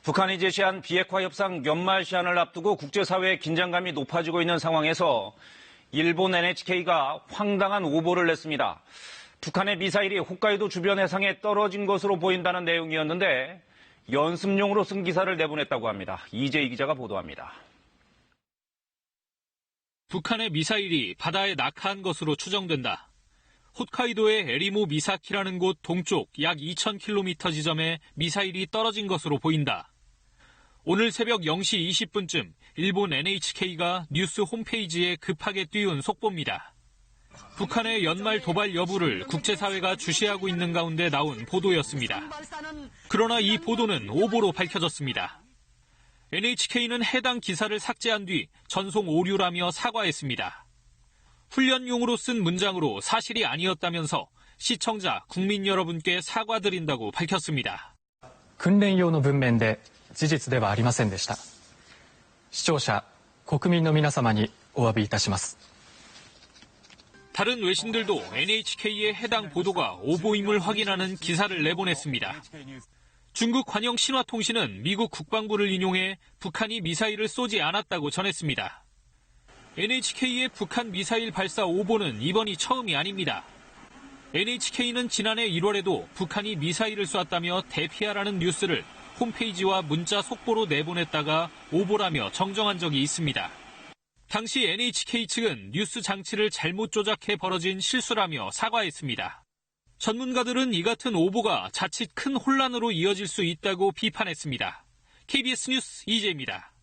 북한이 제시한 비핵화 협상 연말 시한을 앞두고 국제사회의 긴장감이 높아지고 있는 상황에서 일본 NHK가 황당한 오보를 냈습니다. 북한의 미사일이 홋카이도 주변 해상에 떨어진 것으로 보인다는 내용이었는데 연습용으로 쓴 기사를 내보냈다고 합니다. 이재희 기자가 보도합니다. 북한의 미사일이 바다에 낙하한 것으로 추정된다. 홋카이도의 에리모 미사키라는 곳 동쪽 약 2,000km 지점에 미사일이 떨어진 것으로 보인다. 오늘 새벽 0시 20분쯤 일본 NHK가 뉴스 홈페이지에 급하게 띄운 속보입니다. 북한의 연말 도발 여부를 국제사회가 주시하고 있는 가운데 나온 보도였습니다. 그러나 이 보도는 오보로 밝혀졌습니다. NHK는 해당 기사를 삭제한 뒤 전송 오류라며 사과했습니다. 훈련용으로 쓴 문장으로 사실이 아니었다면서 시청자, 국민 여러분께 사과드린다고 밝혔습니다. 訓練用の文面で事実ではありませんでした。視聴者、国民の皆様にお詫びいたします。 다른 외신들도 NHK의 해당 보도가 오보임을 확인하는 기사를 내보냈습니다. 중국 관영 신화통신은 미국 국방부를 인용해 북한이 미사일을 쏘지 않았다고 전했습니다. NHK의 북한 미사일 발사 오보는 이번이 처음이 아닙니다. NHK는 지난해 1월에도 북한이 미사일을 쐈다며 대피하라는 뉴스를 홈페이지와 문자 속보로 내보냈다가 오보라며 정정한 적이 있습니다. 당시 NHK 측은 뉴스 장치를 잘못 조작해 벌어진 실수라며 사과했습니다. 전문가들은 이 같은 오보가 자칫 큰 혼란으로 이어질 수 있다고 비판했습니다. KBS 뉴스 이재입니다.